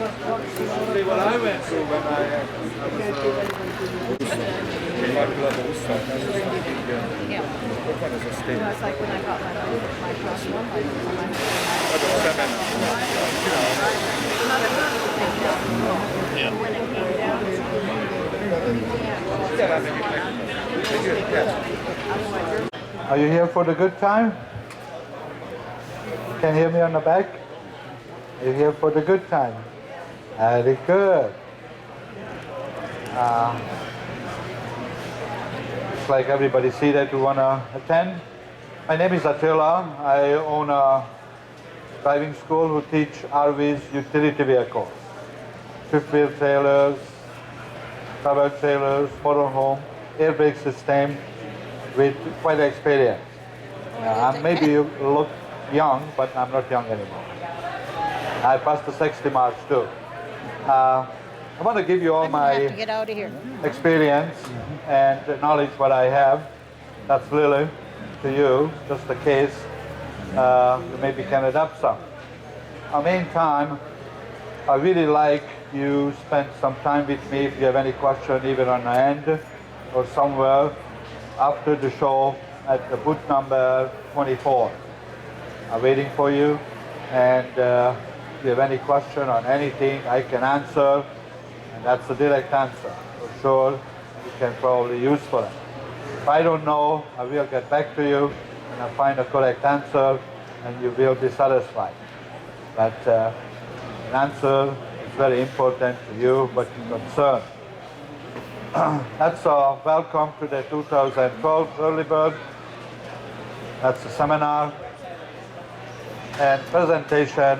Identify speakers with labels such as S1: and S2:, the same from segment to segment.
S1: What I went through when I
S2: That's like when I got my class one, when it came down.
S3: Are you here for the good time? Can you hear me on the back? Are you here for the good time? Very good. It's like everybody see that you want to attend. My name is Attila. I own a driving school who teach RVs, utility vehicles, fifth wheel trailers, cover trailers, motorhome, air brake system with quite experience. Maybe you look young, but I'm not young anymore. I passed the 60 marks too. I want to give you all my
S2: Get out of here.
S3: experience and knowledge what I have. That's Lily to you, just in case you maybe can adapt some. Meantime, I really like you spend some time with me if you have any question, even on the end or somewhere after the show at the booth number 24. I'm waiting for you, and if you have any question on anything, I can answer, and that's a direct answer. For sure, you can probably use for it. If I don't know, I will get back to you, and I'll find a correct answer, and you will be satisfied. But an answer is very important to you, but you're concerned. That's a welcome to the 2012 Early Bird. That's a seminar and presentation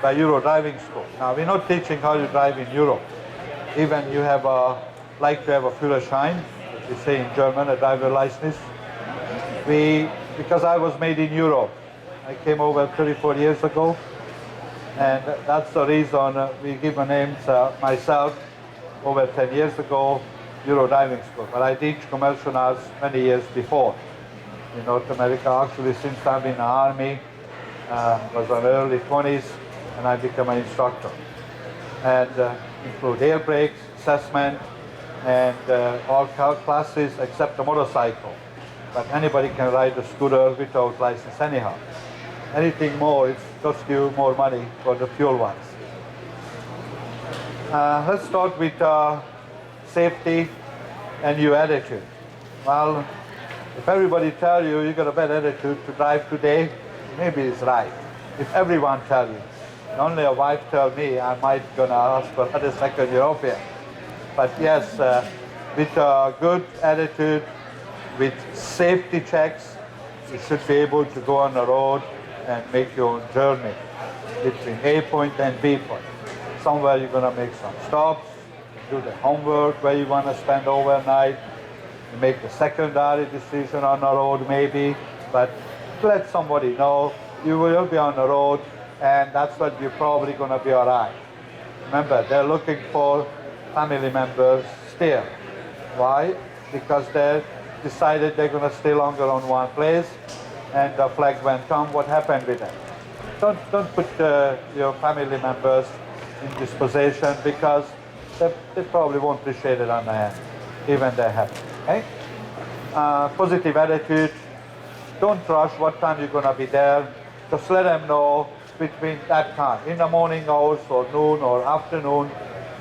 S3: by Euro Driving School. Now, we're not teaching how you drive in Europe. Even you have like to have a Führerschein, which we say in German, a driver license. Because I was made in Europe. I came over 34 years ago, and that's the reason we give a name to myself over 10 years ago, Euro Driving School. But I teach commercial cars many years before in North America. Actually, since I've been in the Army, was in the early 20s, and I became an instructor. And include air brakes, assessment, and all car classes except the motorcycle. But anybody can ride a scooter without license anyhow. Anything more, it costs you more money for the fuel ones. Let's start with safety and your attitude. Well, if everybody tell you you got a bad attitude to drive today, maybe it's right. If everyone tell you, only a wife tell me, I might gonna ask for another second European. But yes, with a good attitude, with safety checks, you should be able to go on the road and make your own journey between A point and B point. Somewhere you're gonna make some stops, do the homework where you wanna spend overnight, you make a secondary decision on the road maybe, but let somebody know you will be on the road, and that's what you're probably gonna be all right. Remember, they're looking for family members still. Why? Because they decided they're gonna stay longer on one place, and the flag went on. What happened with them? Don't put your family members in this position, because they probably won't appreciate it on the end, even they're happy. Okay? Positive attitude. Don't rush what time you're gonna be there. Just let them know between that time, in the morning hours or noon or afternoon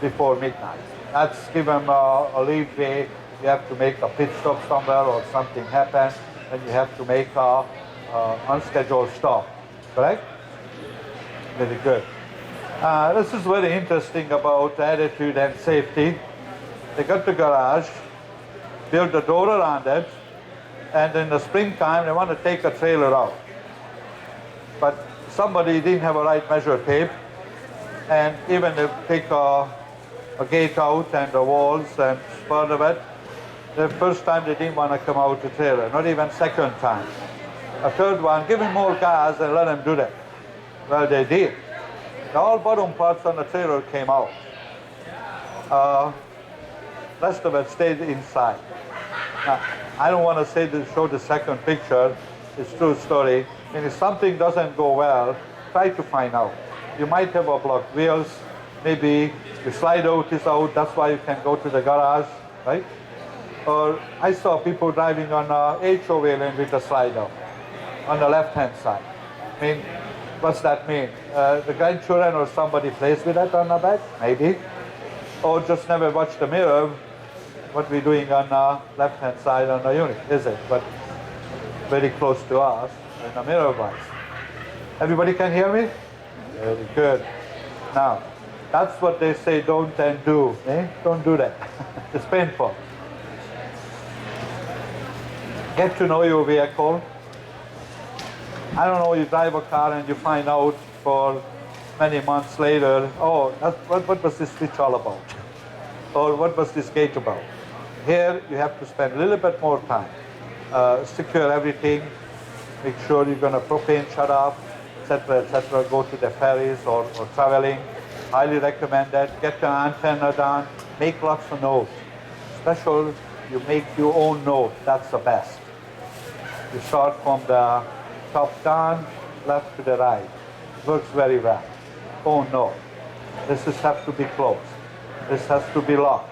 S3: before midnight. That's give them a leeway. You have to make a pit stop somewhere or something happens, and you have to make a unscheduled stop. Correct? Very good. This is very interesting about attitude and safety. They got the garage, build a door around it, and in the springtime they want to take a trailer out. But somebody didn't have a right measure tape, and even they take a gate out and the walls and part of it, the first time they didn't want to come out the trailer, not even second time. A third one, give him more gas and let him do that. Well, they did. The all bottom parts on the trailer came out. Rest of it stayed inside. Now, I don't want to show the second picture. It's a true story. And if something doesn't go well, try to find out. You might have a blocked wheels, maybe the slide out is out, that's why you can go to the garage, right? Or I saw people driving on a HOV lane with a slide out on the left-hand side. I mean, what's that mean? The grandchildren or somebody plays with that on the back? Maybe. Or just never watch the mirror, what we're doing on the left-hand side on the unit, is it? But very close to us in the mirror wise. Everybody can hear me? Very good. Now, that's what they say don't and do. Eh? Don't do that. It's painful. Get to know your vehicle. I don't know, you drive a car and you find out for many months later, oh, what was this switch all about? Or what was this gate about? Here, you have to spend a little bit more time. Secure everything, make sure you're going to propane shut off, etc., go to the ferries or traveling. Highly recommend that. Get the antenna done, make lots of notes. Special, you make your own note, that's the best. You start from the top down, left to the right. It works very well. Own note. This has to be closed. This has to be locked.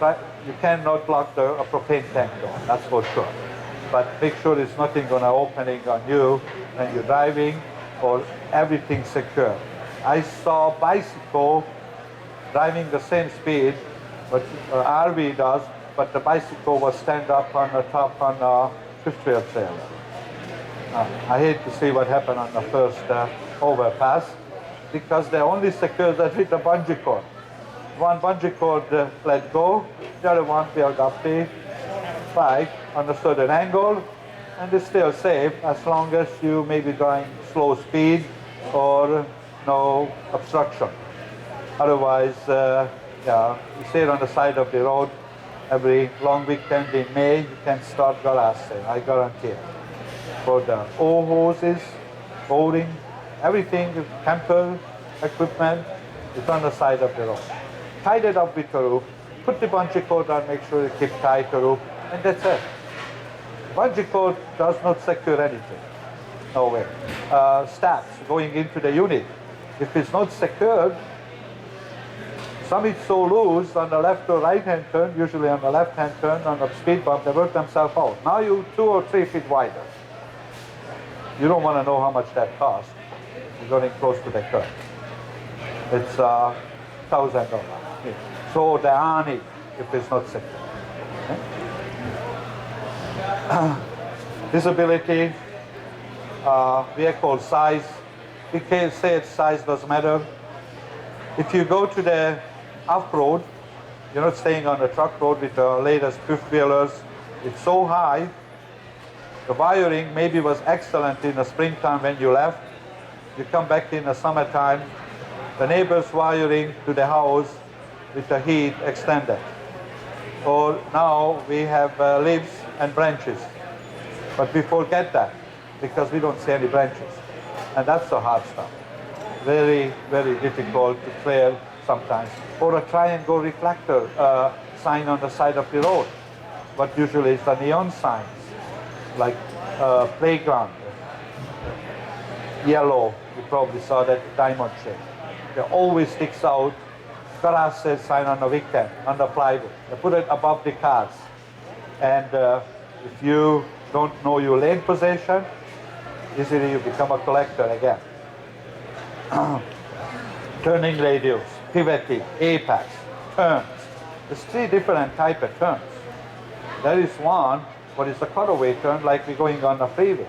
S3: Right? You cannot lock a propane tank door, that's for sure. But make sure there's nothing going to opening on you when you're driving, or everything secure. I saw bicycle driving the same speed what RV does, but the bicycle was stand up on the top on the fifth wheel trailer. I hate to see what happened on the first overpass, because they only secure that with a bungee cord. One bungee cord let go, the other one built up the bike on a certain angle, and it's still safe as long as you may be going slow speed or no obstruction. Otherwise, yeah, you stay on the side of the road every long weekend in May, you can start garage sale, I guarantee it. For the old hoses, boating, everything, camper equipment is on the side of the road. Tie it up with a rope, put the bungee cord on, make sure you keep tight the rope, and that's it. Bungee cord does not secure anything. No way. Straps going into the unit. If it's not secured, some is so loose on the left or right hand turn, usually on the left hand turn, on the speed bump, they work themselves out. Now you're 2 or 3 feet wider. You don't want to know how much that costs. You're going close to the curb. It's $1,000. So they are it if it's not secure. Okay? Visibility, vehicle size. We can say its size doesn't matter. If you go to the off-road, you're not staying on the truck road with the latest fifth wheelers. It's so high. The wiring maybe was excellent in the springtime when you left. You come back in the summertime, the neighbor's wiring to the house with the heat extended. Or now we have leaves and branches. But we forget that because we don't see any branches. And that's the hard stuff. Very, very difficult to clear sometimes. Or a triangle reflector sign on the side of the road. But usually it's the neon signs, like playground. Yellow, you probably saw that diamond shape. It always sticks out. Garage sale sign on the weekend, on the plywood. They put it above the cars. And if you don't know your lane position, easily you become a collector again. Turning radius, pivoting, apex, turns. There's 3 different types of turns. There is one, what is the cutaway turn, like we're going on the freeway.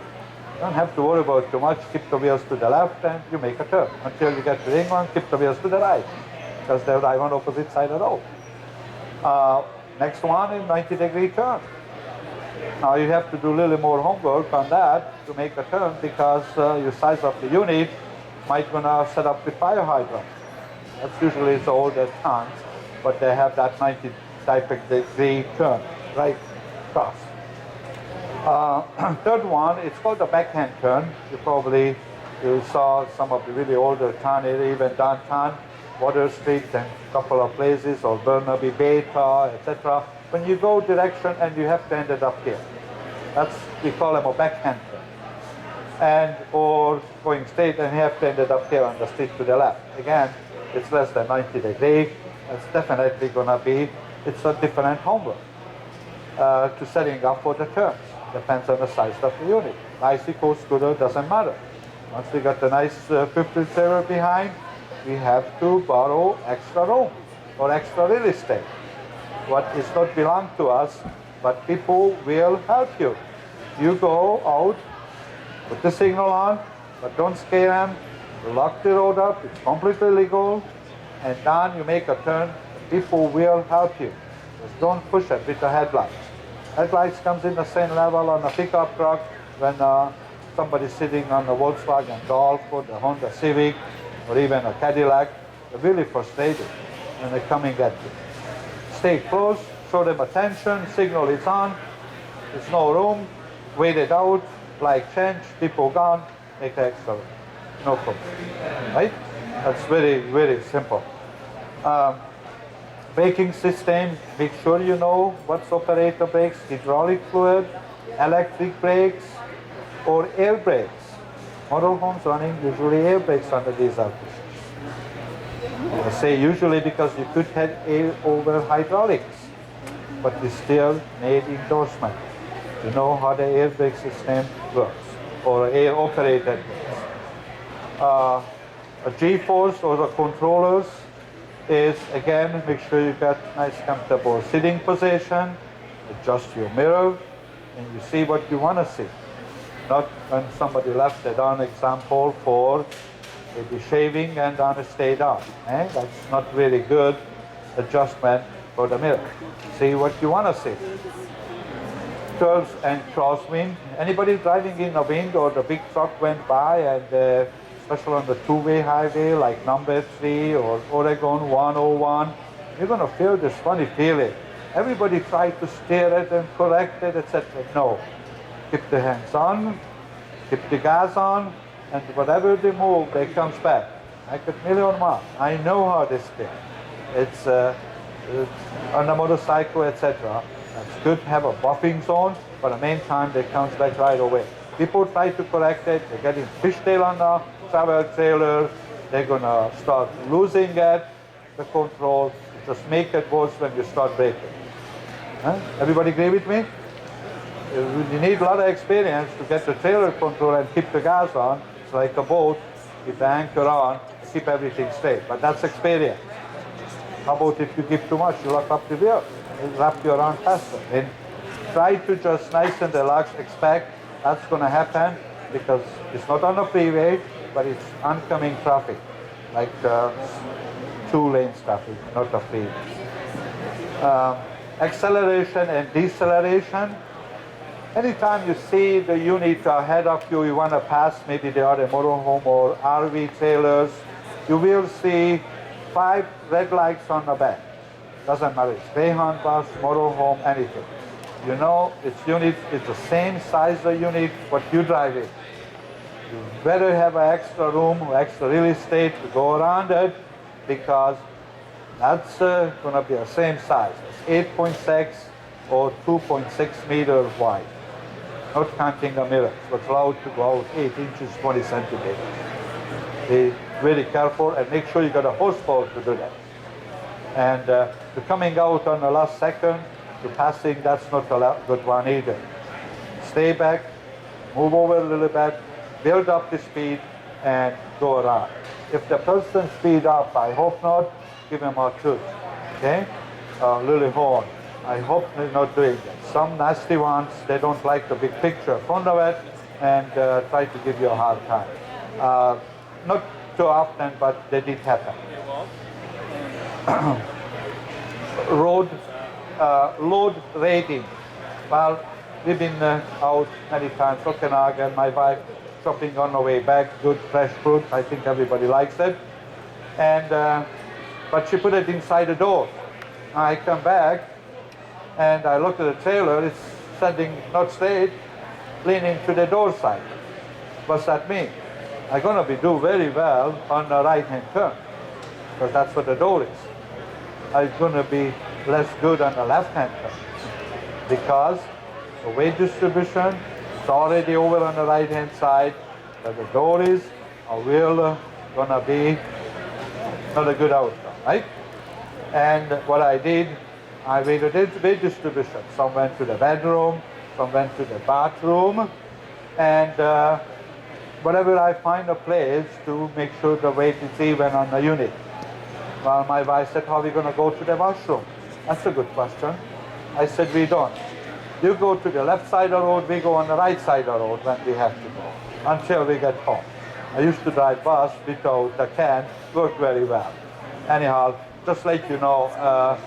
S3: You don't have to worry about too much, keep the wheels to the left and you make a turn. Until you get to the ring one, keep the wheels to the right, because they're right on opposite side of the road. Next one is 90-degree turn. Now you have to do a little more homework on that to make a turn, because your size of the unit might gonna set up the fire hydrant. That's usually the older towns, but they have that 90-degree turn, right across. Third one, it's called the backhand turn. You saw some of the really older town, even downtown, Water Street and a couple of places, or Burnaby, Beta, etc. When you go direction and you have to end it up here. We call them a backhand turn. And or going straight and you have to end it up here on the street to the left. Again, it's less than 90 degrees, it's definitely gonna be, it's a different homework to setting up for the turns. Depends on the size of the unit. Bicycle, scooter, doesn't matter. Once we got the nice fifth trailer behind, we have to borrow extra room or extra real estate. What is not belong to us, but people will help you. You go out, put the signal on, but don't scare them. Lock the road up, it's completely legal, and then you make a turn, people will help you. Just don't push it with the headlights. Headlights comes in the same level on a pickup truck when somebody's sitting on the Volkswagen Golf or the Honda Civic or even a Cadillac. They're really frustrated when they're coming at you. Stay close, show them attention, signal is on, there's no room, wait it out, light change, people gone, make extra room. No problem, right? That's very, very simple. Braking system, make sure you know what's operator brakes, hydraulic fluid, electric brakes, or air brakes. Motorhomes running usually air brakes under these applications. I say usually because you could have air over hydraulics, but we still need endorsement to know how the air brake system works, or air operated brakes. A G-force or the controllers is, again, make sure you got nice comfortable sitting position, adjust your mirror, and you see what you want to see. Not when somebody left it on example for maybe shaving and on a stayed on. That's not really good adjustment for the mirror. See what you want to see. Curves and crosswind. Anybody driving in a wind or the big truck went by and especially on the two-way highway like number 3 or Oregon 101, you're going to feel this funny feeling. Everybody tried to steer it and correct it, etc. No. Keep the hands on, keep the gas on, and whatever they move, they comes back. Like a million miles. I know how this feels. It's on a motorcycle, etc. It's good to have a buffing zone, but the main time they comes back right away. People try to correct it, they're getting fishtail on the travel trailer, they're gonna start losing it, the control. Just make it worse when you start braking. Everybody agree with me? You need a lot of experience to get the trailer control and keep the gas on. It's like a boat, keep the anchor on, keep everything straight, but that's experience. How about if you give too much, you lock up the wheel, you wrap you around faster. And try to just nice and relax, expect that's gonna happen because it's not on the freeway, but it's oncoming traffic, like 2 lanes traffic, not a freeway. Acceleration and deceleration. Anytime you see the unit ahead of you, you want to pass, maybe they are a motorhome or RV trailers, you will see 5 red lights on the back. Doesn't matter, it's Greyhound bus, motorhome, anything. You know, its unit is the same size of unit what you drive it. You better have an extra room or extra real estate to go around it because that's going to be the same size. It's 8.6 or 2.6 meters wide. Not counting the mirrors, what's allowed to go out 8 inches, 20 centimeters. Be very careful and make sure you got a horsepower to do that. And to coming out on the last second, to passing, that's not a good one either. Stay back, move over a little bit, build up the speed, and go around. If the person speed up, I hope not, give him a toot, okay? A little horn. I hope they're not doing that. Some nasty ones, they don't like the big picture in front of it and try to give you a hard time. Not too often, but they did happen. Load rating. Well, we've been out many times, Okanagan, my wife shopping on the way back, good fresh fruit, I think everybody likes it. And, but she put it inside the door. I come back and I look at the trailer, it's standing not straight, leaning to the door side. What's that mean? I'm gonna be do very well on the right-hand turn, because that's what the door is. I'm gonna be less good on the left-hand turn, because the weight distribution is already over on the right-hand side, where the door is, I will gonna be not a good outcome, right? And what I did, I made a weight distribution. Some went to the bedroom, some went to the bathroom, and whatever I find a place to make sure the weight is even on the unit. Well, my wife said, how are we going to go to the washroom? That's a good question. I said, we don't. You go to the left side of the road, we go on the right side of the road when we have to go, until we get home. I used to drive bus without a can, worked very well. Anyhow, just let you know,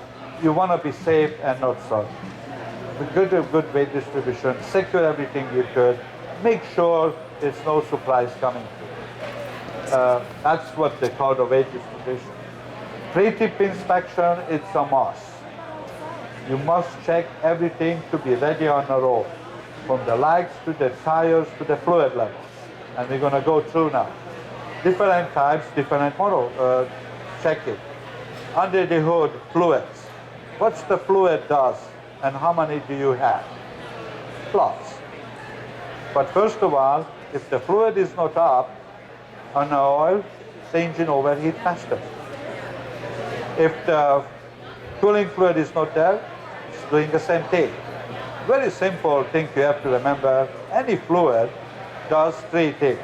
S3: you want to be safe and not sorry. Good weight distribution, secure everything you could, make sure there's no surprise coming through. That's what they call the weight distribution. Pre-tip inspection, it's a must. You must check everything to be ready on the road, from the lights to the tires to the fluid levels. And we're going to go through now. Different types, different model checking. Under the hood, fluids. What's the fluid does and how many do you have? Lots. But first of all, if the fluid is not up on the oil, the engine overheat faster. If the cooling fluid is not there, it's doing the same thing. Very simple thing you have to remember. Any fluid does three things: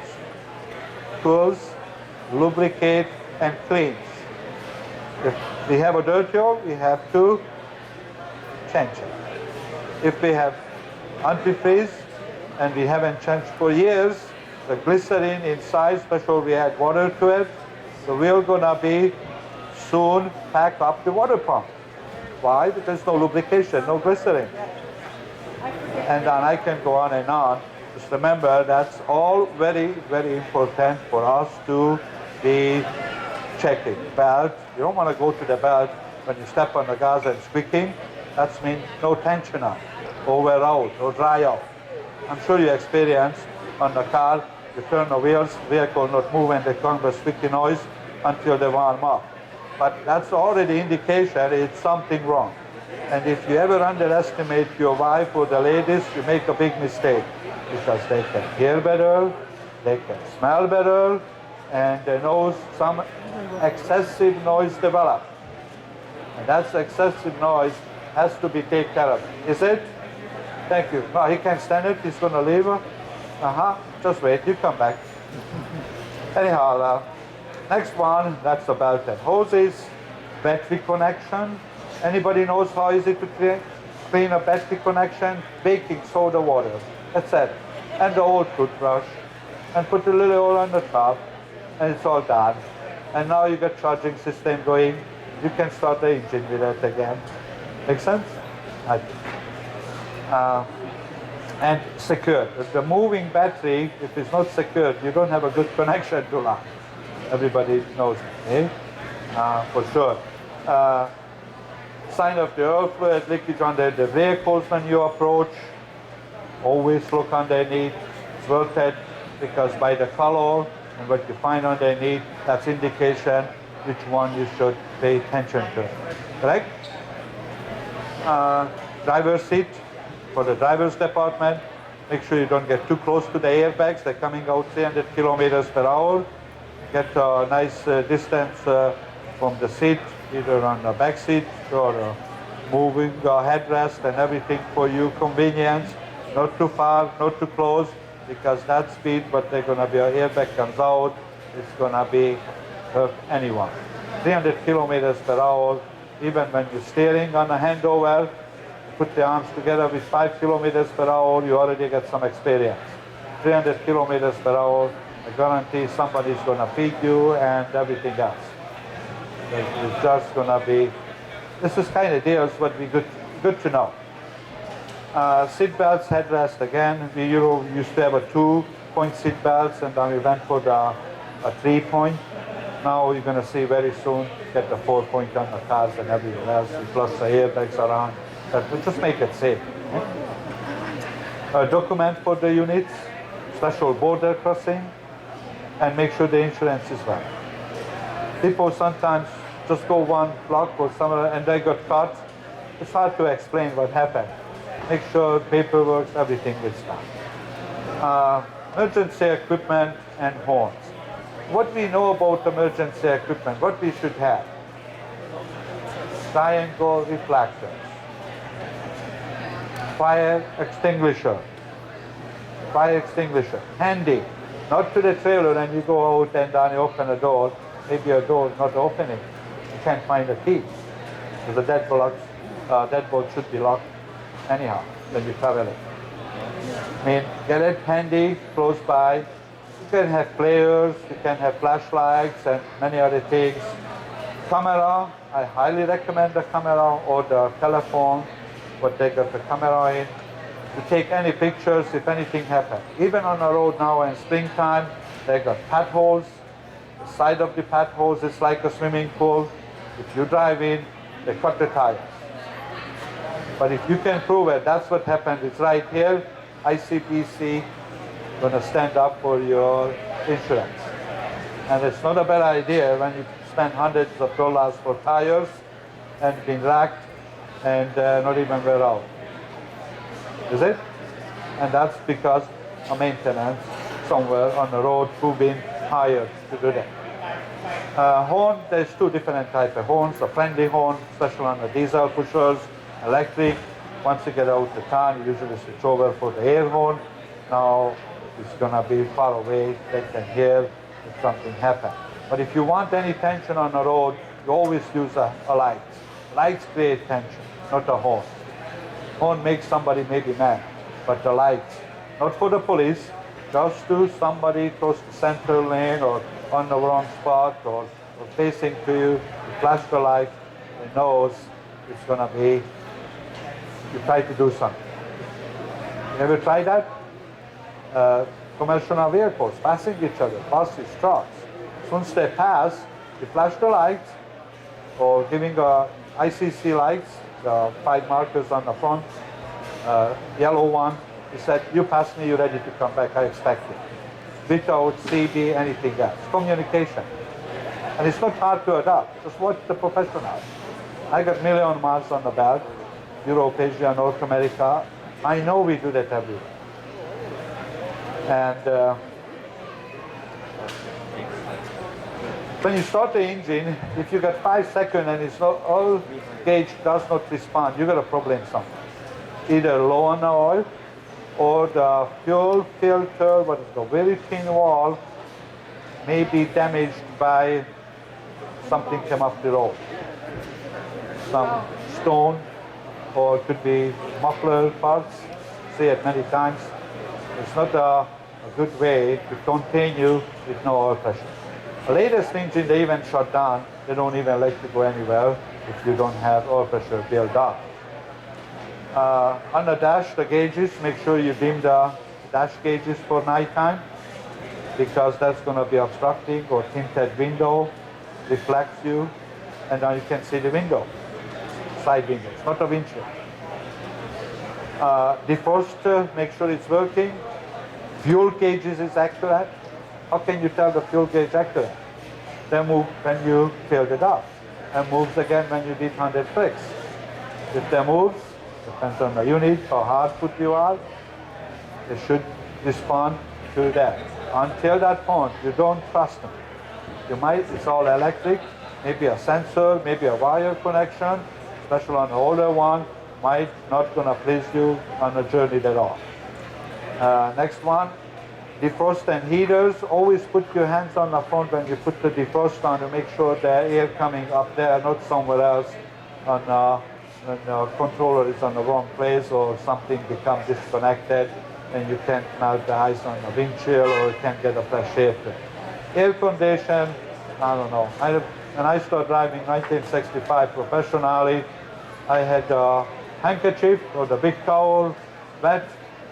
S3: cools, lubricate, and cleans. If we have a dirty oil, we have to change it. If we have antifreeze and we haven't changed for years, the glycerin inside, especially we add water to it, so we're gonna be soon pack up the water pump. Why? Because there's no lubrication, no glycerin. And then I can go on and on. Just remember, that's all very, very important for us to be checking. Belt, you don't want to go to the belt when you step on the gas and squeaking. That means no tension on, or wear out, or dry out. I'm sure you experience on the car, you turn the wheels, vehicle not moving, they come with squeaky noise until they warm up. But that's already indication it's something wrong. And if you ever underestimate your wife or the ladies, you make a big mistake, because they can hear better, they can smell better, and they know some excessive noise develop. And that excessive noise has to be taken care of. Is it? Thank you. No, he can't stand it, he's going to leave. Just wait, you come back. Anyhow, next one, that's the belt and hoses, battery connection. Anybody knows how easy to clean a battery connection? Baking soda water, that's it. And the old toothbrush, and put a little oil on the top, and it's all done. And now you got charging system going, you can start the engine with it again. Make sense? And secure. The moving battery, if it's not secured, you don't have a good connection to life. Everybody knows it, for sure. Sign of the oil fluid leakage under the vehicles when you approach. Always look underneath. It's worth it, because by the color and what you find underneath, that's indication which one you should pay attention to. Correct? Driver's seat for the driver's department. Make sure you don't get too close to the airbags. They're coming out 300 kilometers per hour. Get a nice distance from the seat, either on the back seat or moving headrest and everything for you convenience. Not too far, not too close, because that speed, but they're going to be, an airbag comes out, it's going to be hurt anyone. 300 kilometers per hour, even when you're steering on a handover, put the arms together with 5 kilometers per hour, you already get some experience. 300 kilometers per hour, I guarantee somebody's going to feed you and everything else. It's just going to be, this is kind of deals, but be good to know. Seat belts, headrest again. We used to have a 2-point seat belts, and then we went for a 3-point. Now you're going to see very soon get the 4-point on the cars and everywhere else, plus the airbags around. But we'll just make it safe. Document for the units, special border crossing, and make sure the insurance is right. People sometimes just go one block or somewhere and they got caught. It's hard to explain what happened. Make sure paperwork, everything is done. Emergency equipment and horns. what we know about emergency equipment, what we should have. Triangle reflector, fire extinguisher, handy, not to the trailer and you go out and then you open a door, maybe your door is not opening, you can't find a key. So the deadbolt should be locked anyhow when you're traveling. I mean, get it handy, close by. You can have players, you can have flashlights and many other things. Camera, I highly recommend the camera or the telephone, what they got the camera in. To take any pictures if anything happens. Even on the road now in springtime, they got potholes. The side of the potholes is like a swimming pool. If you drive in, they cut the tires. But if you can prove it, that's what happened. It's right here. ICBC gonna stand up for your insurance. And it's not a bad idea when you spend hundreds of dollars for tires and been wrecked and not even wear out. Is it? And that's because of maintenance somewhere on the road who been hired to do that. Horn, there's two different types of horns. A friendly horn, especially on the diesel pushers, electric. Once you get out the town, you usually switch over for the air horn. Now it's gonna be far away, they can hear if something happens. But if you want any tension on the road, you always use a light. Lights create tension, not a horn. Horn makes somebody maybe mad, but the lights, not for the police, just to somebody close to center lane or on the wrong spot or facing to you, you flash the light, it knows it's gonna be, you try to do something. You ever try that? Commercial vehicles passing each other, buses, trucks. As soon as they pass, you flash the lights or giving ICC lights, the 5 markers on the front, yellow one. He said, you pass me, you're ready to come back, I expect it. Without CB, anything else. Communication. And it's not hard to adopt. Just watch the professionals. I got million miles on the belt, Europe, Asia, North America. I know we do that everywhere. And when you start the engine, if you got 5 seconds and it's not, oil gauge does not respond, you got a problem somewhere. Either low on the oil or the fuel filter, what is the very thin wall, may be damaged by something came off the road. Some stone, or it could be muffler parts. See it many times. It's not a good way to continue with no oil pressure. The latest engine they even shut down. They don't even let you go anywhere if you don't have oil pressure built up. On the dash, the gauges, make sure you dim the dash gauges for nighttime because that's going to be obstructing, or tinted window reflects you and now you can see the window, side window, it's not a windshield. Defrost, make sure it's working. Fuel gauges is accurate. How can you tell the fuel gauge accurate? They move when you filled it up and moves again when you did 100 clicks. If they move, depends on the unit, how hard put you are, they should respond to that. Until that point, you don't trust them. You might, it's all electric, maybe a sensor, maybe a wire connection, especially on the older one, might not gonna please you on the journey at all. Next one, defrost and heaters. Always put your hands on the front when you put the defrost on to make sure the air coming up there, not somewhere else on when the controller is on the wrong place or something becomes disconnected and you can't melt the ice on the windshield or you can't get a fresh air. Air condition, I don't know. When I started driving 1965 professionally, I had a handkerchief or the big towel wet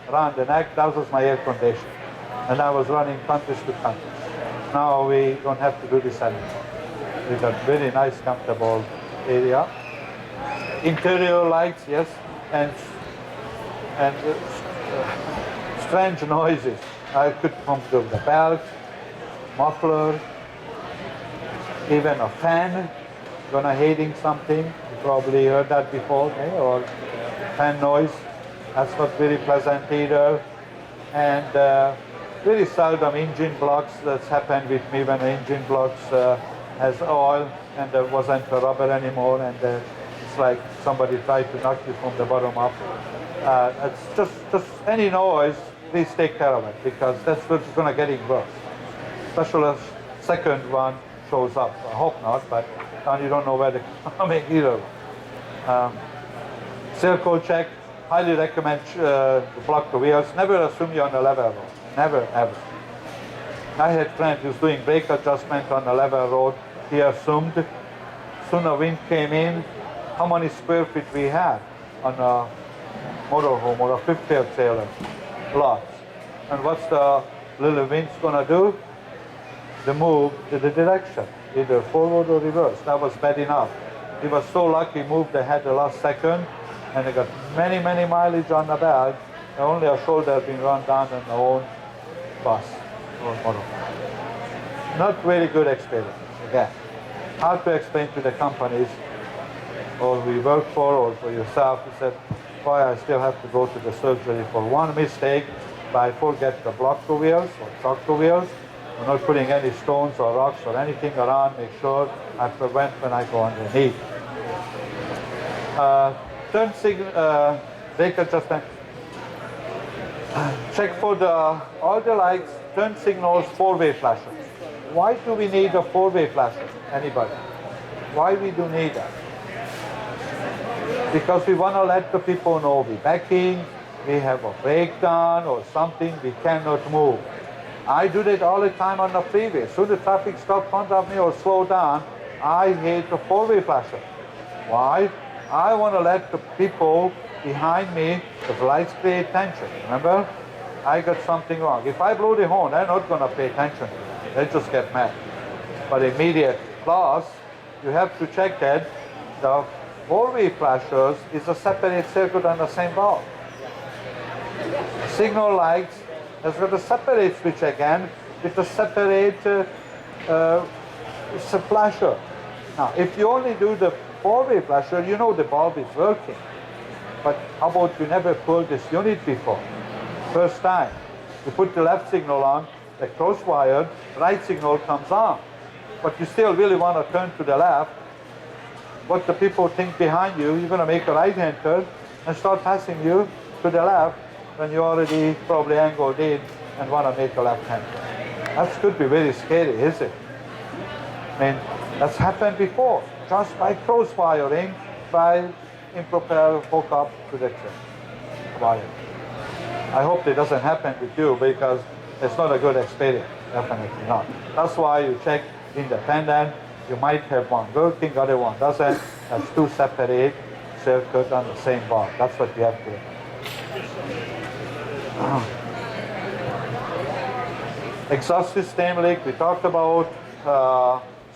S3: around the neck. That was my air condition. And I was running countries to countries. Now we don't have to do this anymore. We got very nice, comfortable area. Interior lights, yes, and strange noises. I could come to the belt, muffler, even a fan, gonna hitting something. You probably heard that before, okay? Or fan noise. That's not very pleasant either. And Very seldom engine blocks. That's happened with me when the engine blocks has oil and there wasn't a rubber anymore, and it's like somebody tried to knock you from the bottom up. It's just any noise, please take care of it, because that's what's going to getting worse. Especially as second one shows up. I hope not, but you don't know where they're coming either. Circle check. Highly recommend block the wheels. Never assume you're on a level road. Never, ever. I had a friend who's doing brake adjustment on a level road. He assumed. Soon a wind came in. How many square feet we had on a motorhome or a fifth wheel trailer? Lots. And what's the little wind's gonna do? The move to the direction, either forward or reverse. That was bad enough. He was so lucky, moved ahead the last second, and he got many, many mileage on the bag. Only a shoulder being run down on the own bus or motor. Not very good experience. Again, hard to explain to the companies or we work for or for yourself. You said, why I still have to go to the surgery for one mistake, but I forget to block the wheels or shock the wheels. I'm not putting any stones or rocks or anything around. Make sure I prevent when I go underneath. Turn signal, brake adjustment. Check for all the lights, turn signals, four-way flashers. Why do we need a four-way flasher? Anybody? Why we do need that? Because we want to let the people know we're backing, we have a breakdown or something, we cannot move. I do that all the time on the freeway. So the traffic stops in front of me or slow down, I hate the four-way flasher. Why? I want to let the people behind me, the lights create tension. Remember? I got something wrong. If I blow the horn, they're not going to pay attention to it. They just get mad. But immediate loss, you have to check that the four-way flashers is a separate circuit on the same bulb. Signal lights has got a separate switch again with a separate flasher. Now, if you only do the four-way flasher, you know the bulb is working. But how about you never pulled this unit before? First time. You put the left signal on, the cross-wired, right signal comes on. But you still really want to turn to the left. What the people think behind you, you're going to make a right-hand turn and start passing you to the left when you already probably angled in and want to make a left-hand turn. That could be very scary, is it? I mean, that's happened before, just by cross-wiring, by improper hookup to the wire. I hope it doesn't happen with you because it's not a good experience, definitely not. That's why you check independent. You might have one working, other one doesn't. That's two separate circuits on the same bar. That's what you have to do. Exhaust system leak, we talked about.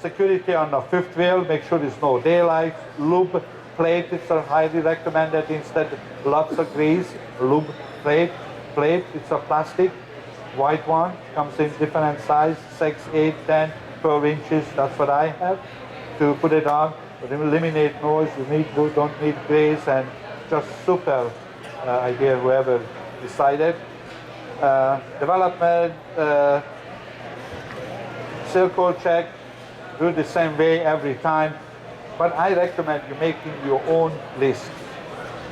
S3: Security on the fifth wheel, make sure there's no daylight. Lube plate, it's highly recommended instead lots of grease. Lube plate, it's a plastic, white one, comes in different size, 6, 8, 10, 12 inches, that's what I have to put it on. But eliminate noise, you don't need grease, and just super idea whoever decided. Development, circle check, do the same way every time. But I recommend you making your own list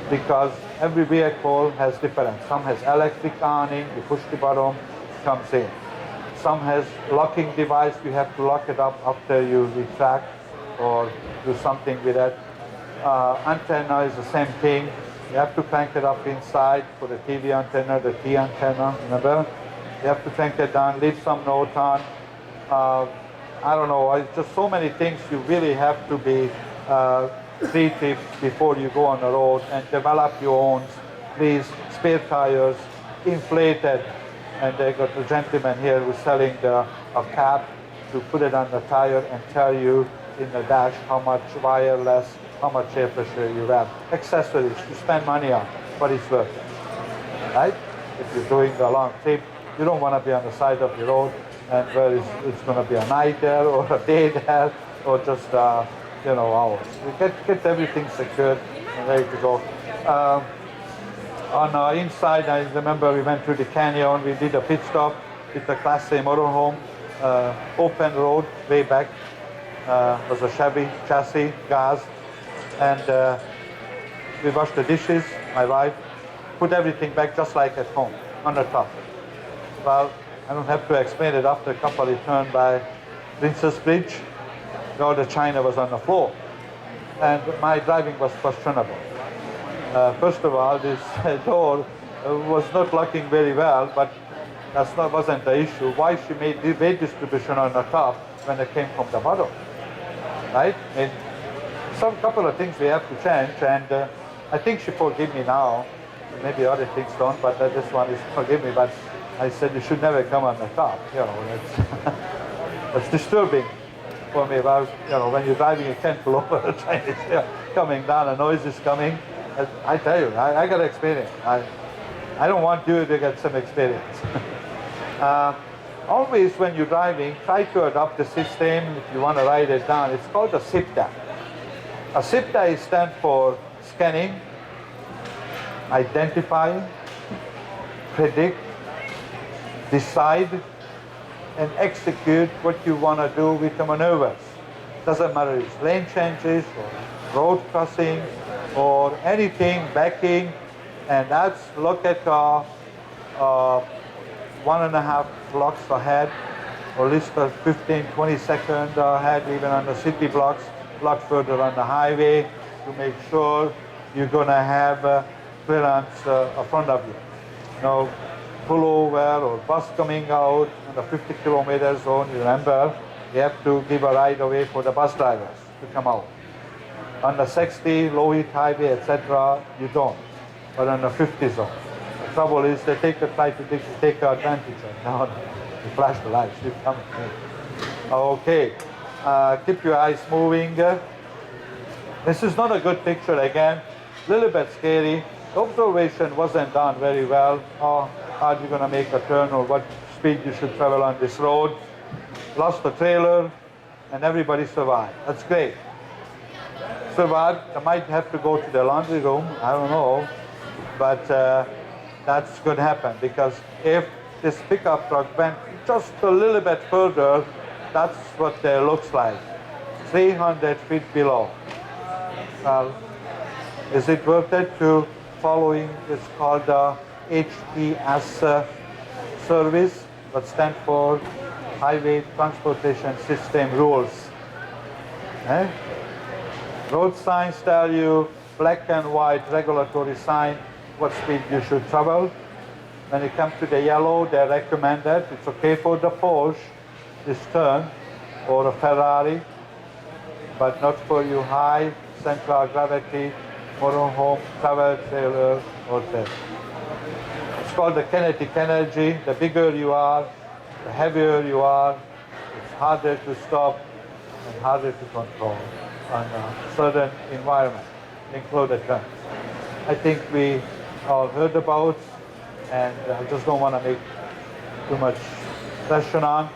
S3: because every vehicle has different. Some has electric awning, you push the button, it comes in. Some has locking device, you have to lock it up after you retract or do something with it. Antenna is the same thing. You have to crank it up inside for the TV antenna, the T antenna, remember? You have to crank it down, leave some note on. I don't know, it's just so many things you really have to be creative before you go on the road and develop your own. These spare tires, inflated, and they got a gentleman here who's selling a cap to put it on the tire and tell you in the dash how much wireless, how much air pressure you have. Accessories, you spend money on, but it's worth it, right? If you're doing a long trip, you don't want to be on the side of the road and where it's going to be a night there or a day there or just hours. You get everything secured and ready to go. On our inside, I remember we went through the canyon, we did a pit stop. with a Class A motorhome, open road way back. Was a Chevy chassis, gas, and we washed the dishes, my wife, put everything back just like at home, on the top. Well, I don't have to explain it. After a couple of turns by Princess Bridge, all the china was on the floor. And my driving was questionable. First of all, this door was not locking very well, but wasn't the issue. Why she made the weight distribution on the top when it came from the bottom, right? And some couple of things we have to change, and I think she forgive me now. Maybe other things don't, but this one is forgive me. But I said you should never come on the top. You know, that's that's disturbing for me. About when you're driving, you can't pull over the train. It's coming down, a noise is coming. I tell you, I got experience. I don't want you to get some experience. Always when you're driving, try to adopt the system. If you want to write it down, it's called a SIPTA. A SIPTA stands for scanning, identify, predict, decide, and execute what you want to do with the maneuvers. Doesn't matter if it's lane changes or road crossing or anything, backing, and that's look at 1.5 blocks ahead, or at least 15, 20 seconds ahead, even on the city blocks, block further on the highway, to make sure you're going to have clearance in front of you. No pullover or bus coming out in the 50-kilometer zone. You remember, you have to give a right of way for the bus drivers to come out. On the 60, low heat highway, etc., you don't. But on the 50 zone, the trouble is they try to take advantage of it. Now you flash the lights, you come. Okay, keep your eyes moving. This is not a good picture again. A little bit scary. The observation wasn't done very well. How are you going to make a turn, or what speed you should travel on this road? Lost the trailer, and everybody survived. That's great. Survived. I might have to go to the laundry room. I don't know, but that's going to happen, because if this pickup truck went just a little bit further, that's what it looks like. 300 feet below. Well, is it worth it to following? It's called the HTS service, what stands for Highway Transportation System Rules. Okay? Road signs tell you, black and white regulatory sign, what speed you should travel. When it comes to the yellow, they recommend that it's okay for the Porsche, this turn, or a Ferrari, but not for you high central gravity, motorhome, travel trailer, or that. It's called the kinetic energy. The bigger you are, the heavier you are, it's harder to stop and harder to control on a certain environment, included turns. I think we all heard about, and I just don't want to make too much pressure on,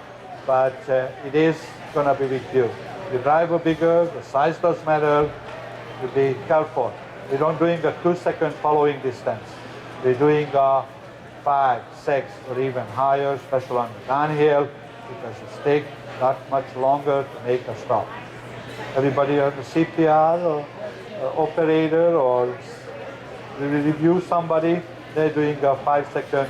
S3: but it is going to be with you. You drive a bigger, the size does matter, you be careful. We're not doing a 2-second following distance. We're doing a 5, 6, or even higher, especially on the downhill, because it takes that much longer to make a stop. Everybody on the CPR or operator or review somebody, they're doing a 5-second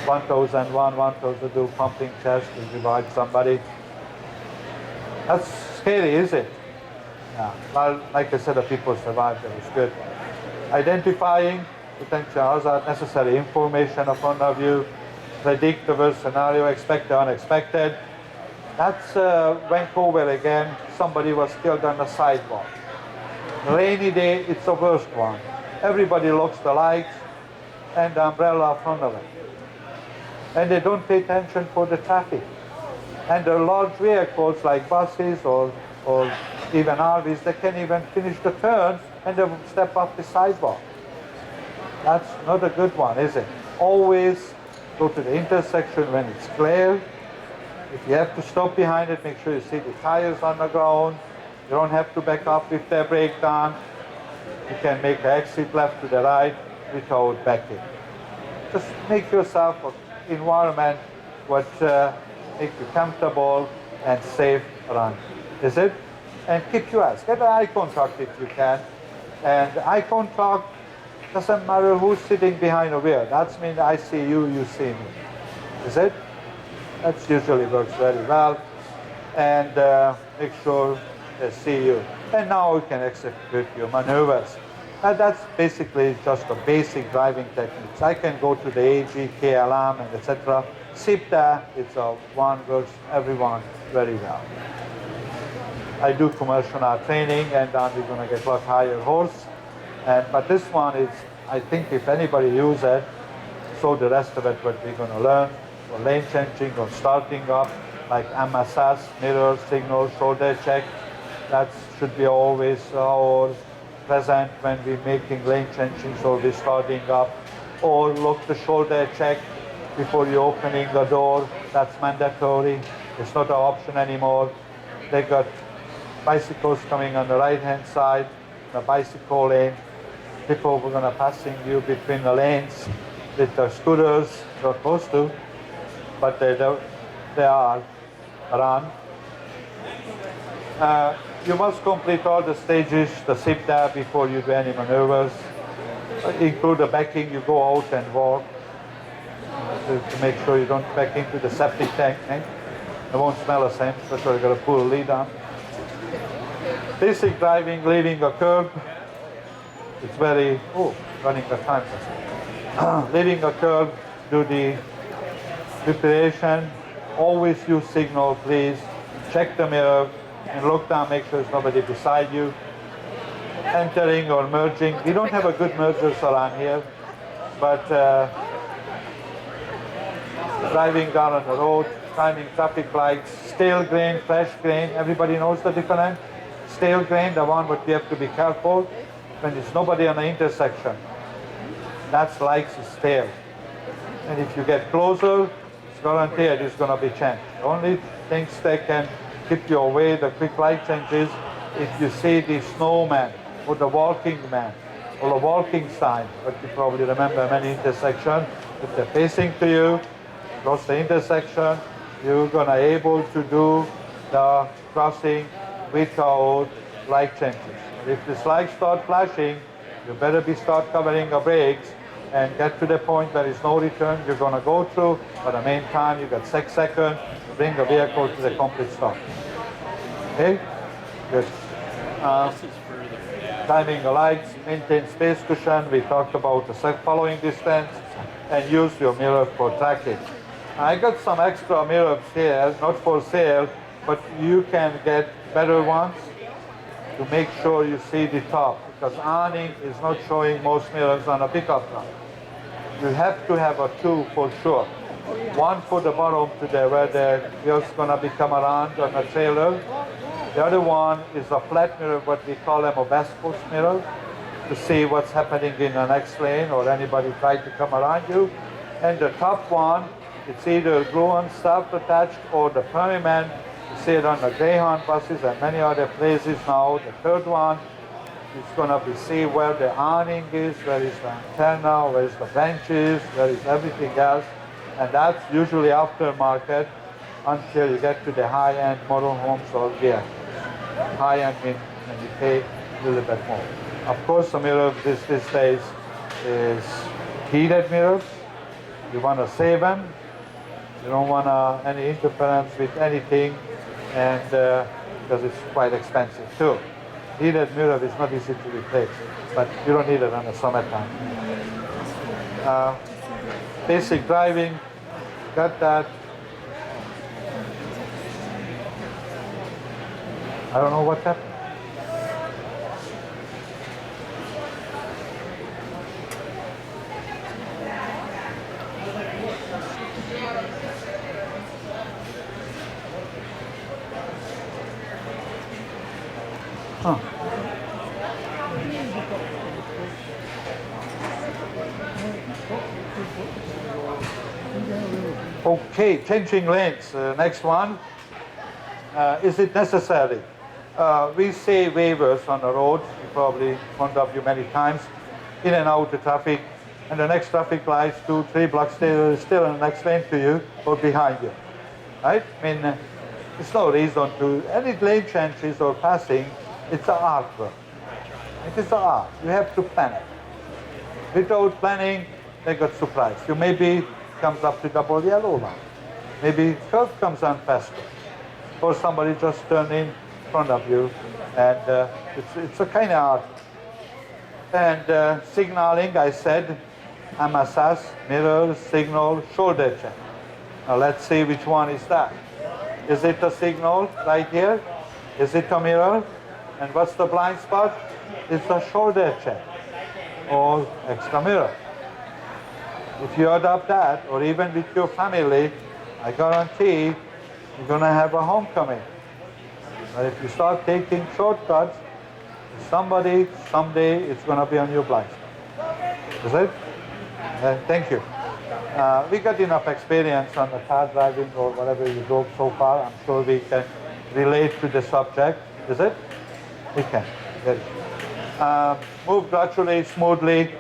S3: 1001, 1002 pumping chest to revive somebody. That's scary, is it? Yeah. Well, like I said, the people survived. It was good. Identifying potential hazard, necessary information in front of you, predict the worst scenario, expect the unexpected. That's Vancouver again. Somebody was killed on the sidewalk. Rainy day, it's the worst one. Everybody looks the lights and the umbrella in front of it. And they don't pay attention for the traffic. And the large vehicles like buses or even RVs, they can't even finish the turn and they will step off the sidewalk. That's not a good one, is it? Always go to the intersection when it's clear. If you have to stop behind it, make sure you see the tires on the ground. You don't have to back up if they break down. You can make an exit left to the right without backing. Just make yourself environment what make you comfortable and safe around. Is it? And keep your eyes. Get an eye contact if you can. And eye contact doesn't matter who's sitting behind a wheel. That's mean I see you, you see me. Is it? That usually works very well. And make sure they see you. And now you can execute your maneuvers. And that's basically just the basic driving techniques. I can go to the AG, KLM, and etc. SIPDA, it's a one works everyone very well. I do commercial training, and then we're going to get a lot higher horse. But this one is, I think, if anybody use it, so the rest of it, what we're going to learn, or lane changing, or starting up, like MSS, mirror, signal, shoulder check, that should be always our present when we're making lane changing, so we're starting up. Or look the shoulder check before you're opening the door. That's mandatory. It's not an option anymore. They got bicycles coming on the right-hand side, the bicycle lane. People were gonna passing you between the lanes with the scooters, not supposed to, but they are around. You must complete all the stages, the SIPDA, before you do any maneuvers. Include the backing, you go out and walk to make sure you don't back into the septic tank. Eh? It won't smell the same, especially you got to pull a lead on. Basic driving, leaving a curb. It's very, running the time. Leaving a curb, do the preparation. Always use signal, please. Check the mirror and look down, make sure there's nobody beside you. Entering or merging. We don't have a good mergers around here, but driving down on the road, timing traffic lights, stale grain, fresh grain. Everybody knows the difference. Stale grain, the one but we have to be careful when there's nobody on the intersection. That's lights is stale. And if you get closer, it's guaranteed it's going to be changed. The only things that can keep you away, the quick light changes, if you see the snowman or the walking man or the walking sign, but you probably remember many intersections, if they're facing to you, across the intersection, you're going to able to do the crossing without light changes. And if this light start flashing, you better start covering the brakes and get to the point where there's no return. You're going to go through, but the main time you got 6 seconds to bring the vehicle to the complete stop. Okay? Good. Timing the lights, maintain space cushion. We talked about the following distance, and use your mirror for tracking. I got some extra mirrors here, not for sale, but you can get better ones to make sure you see the top, because awning is not showing most mirrors on a pickup truck. You have to have a 2 for sure. One for the bottom today where the wheels gonna be come around on the trailer. The other one is a flat mirror, what we call them a West Coast mirror, to see what's happening in the next lane or anybody trying to come around you. And the top one, it's either glue-on stuff attached or the permanent. You see it on the Greyhound buses and many other places now. The third one is going to be see where the awning is, where is the antenna, where is the benches, where is everything else. And that's usually aftermarket until you get to the high-end motorhomes or gear. High-end means when you pay a little bit more. Of course, the mirror these days is heated mirrors. You want to save them. You don't want any interference with anything, and because it's quite expensive too. Heated mirror is not easy to replace, but you don't need it on the summertime. Basic driving, got that. I don't know what happened. Huh. Okay, changing lanes. Next one. Is it necessary? We say waivers on the road, probably in front of you many times. In and out the traffic, and the next traffic lights 2-3 blocks later is still in the next lane to you or behind you, right? I mean, there's no reason to, any lane changes or passing, it's an art work. It is an art. You have to plan it. Without planning, they got surprised. You maybe comes up to double yellow line. Maybe curve comes on faster. Or somebody just turned in front of you. And it's a kind of art. And signaling, I said, MSS, mirror, signal, shoulder check. Now let's see which one is that. Is it a signal right here? Is it a mirror? And what's the blind spot? It's a shoulder check or extra mirror. If you adopt that, or even with your family, I guarantee you're going to have a homecoming. But if you start taking shortcuts, somebody, someday, it's going to be on your blind spot. Is it? Thank you. We got enough experience on the car driving or whatever you drove so far. I'm sure we can relate to the subject. Is it? We can. Very good. Move gradually, smoothly.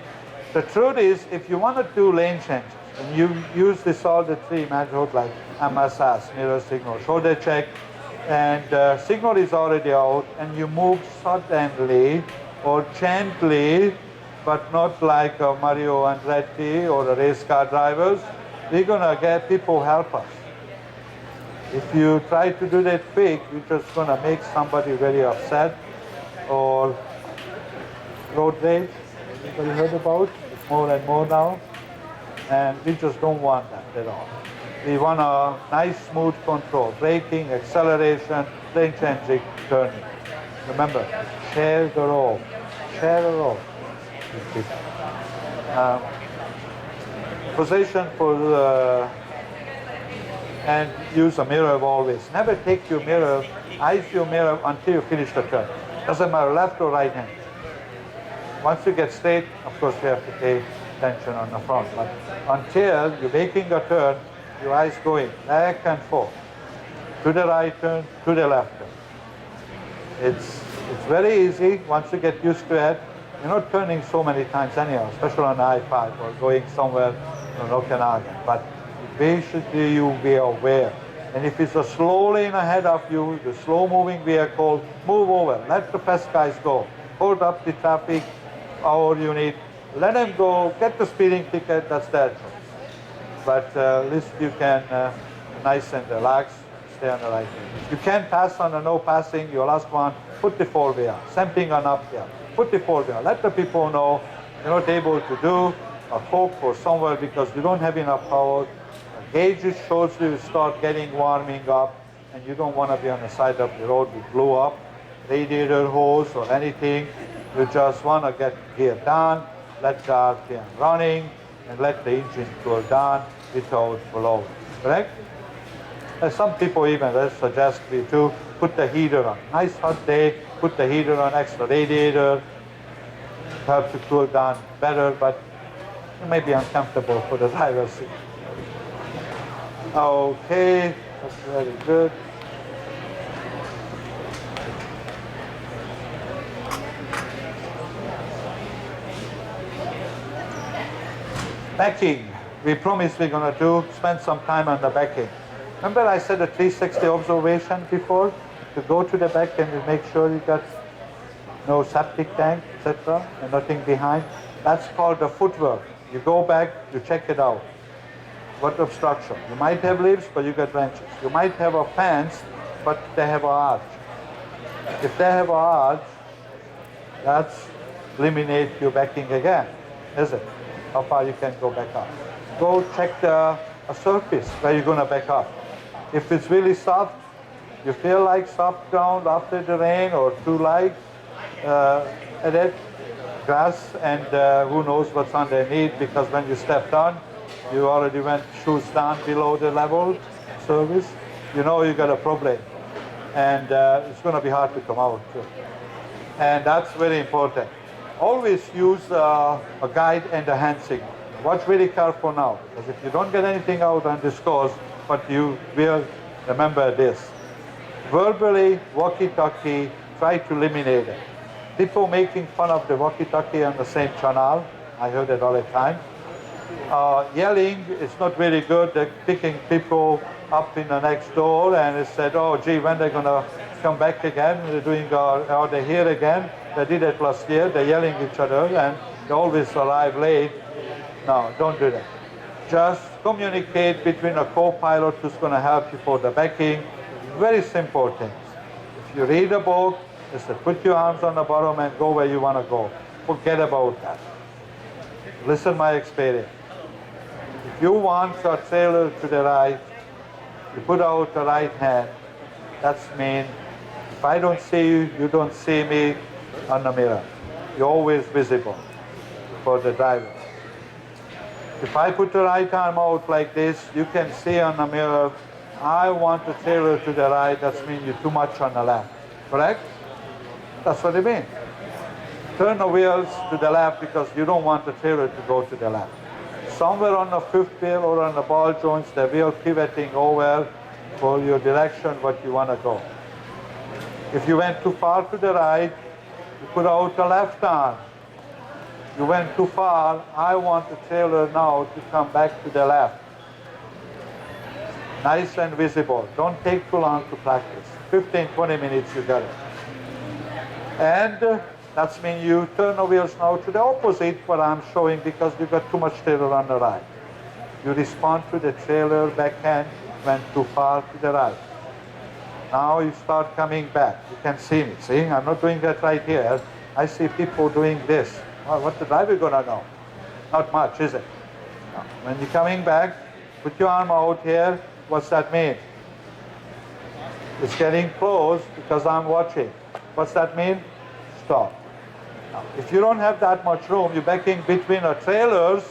S3: The truth is, if you want to do lane changes, and you use this all the three methods like MSS, mirror, signal, shoulder check, and signal is already out, and you move suddenly or gently, but not like Mario Andretti or the race car drivers, we're going to get people help us. If you try to do that quick, you're just going to make somebody very upset. Or road rage, anybody heard about? It's more and more now. And we just don't want that at all. We want a nice, smooth control, braking, acceleration, lane changing, turning. Remember, share the road. Share the road. Position for and use a mirror always. Never take your mirror, eyes your mirror until you finish the turn. Doesn't matter left or right hand. Once you get straight, of course you have to pay attention on the front. But until you're making a turn, your eyes going back and forth. To the right turn, to the left turn. It's very easy once you get used to it. You're not turning so many times anyhow, especially on the I-5 or going somewhere in Okanagan. But basically you be aware. And if it's a slow lane ahead of you, the slow-moving vehicle, move over. Let the fast guys go. Hold up the traffic, all you need. Let them go. Get the speeding ticket. That's their choice. But at least you can nice and relax, stay on the right lane. You can pass on the no passing. Your last one, put the four-wheel. Same thing on uphill. Put the four-wheel. Let the people know you're not able to do a Coke or somewhere because you don't have enough power. Gauges shows you start getting warming up, and you don't want to be on the side of the road with blew up radiator hose or anything. You just want to get gear down, let the RPM running, and let the engine cool down without blowing. Correct? And some people even suggest we do put the heater on. Nice hot day, put the heater on, extra radiator, help to cool down better, but it may be uncomfortable for the driver's seat. Okay, that's very good. Backing. We promised we're going to spend some time on the backing. Remember I said a 360 observation before? To go to the back and make sure you got no septic tank, etc., and nothing behind. That's called the footwork. You go back, you check it out. What obstruction? You might have leaves, but you got branches. You might have a fence, but they have an arch. If they have an arch, that's eliminate your backing again, is it? How far you can go back up. Go check a surface where you're going to back up. If it's really soft, you feel like soft ground after the rain or too light, added grass, and who knows what's underneath, because when you step down, you already went shoes down below the level surface, you know you got a problem. And it's going to be hard to come out too. And that's very important. Always use a guide and a hand signal. Watch very careful now, because if you don't get anything out on this course, but you will remember this. Verbally, walkie-talkie, try to eliminate it. People making fun of the walkie-talkie on the same channel, I heard it all the time. Yelling is not very good. They're picking people up in the next door and they said, oh, gee, when they're going to come back again? They're doing, are they here again? They did it last year. They're yelling at each other and they always arrive late. No, don't do that. Just communicate between a co-pilot who's going to help you for the backing. Very simple things. If you read a book, just put your arms on the bottom and go where you want to go. Forget about that. Listen to my experience. If you want a trailer to the right, you put out the right hand. That's mean if I don't see you, you don't see me on the mirror. You're always visible for the driver. If I put the right arm out like this, you can see on the mirror, I want the trailer to the right. That means you're too much on the left. Correct? That's what it means. Turn the wheels to the left because you don't want the trailer to go to the left. Somewhere on the fifth wheel or on the ball joints, the wheel pivoting over for your direction, what you want to go. If you went too far to the right, you put out the left arm. You went too far, I want the trailer now to come back to the left. Nice and visible. Don't take too long to practice. 15, 20 minutes, you got it. And that means you turn the wheels now to the opposite what I'm showing because you got too much trailer on the right. You respond to the trailer backhand, went too far to the right. Now you start coming back. You can see me. See, I'm not doing that right here. I see people doing this. Well, what's the driver gonna know? Not much, is it? No. When you're coming back, put your arm out here. What's that mean? It's getting close because I'm watching. What's that mean? Stop. Now, if you don't have that much room, you're backing between the trailers.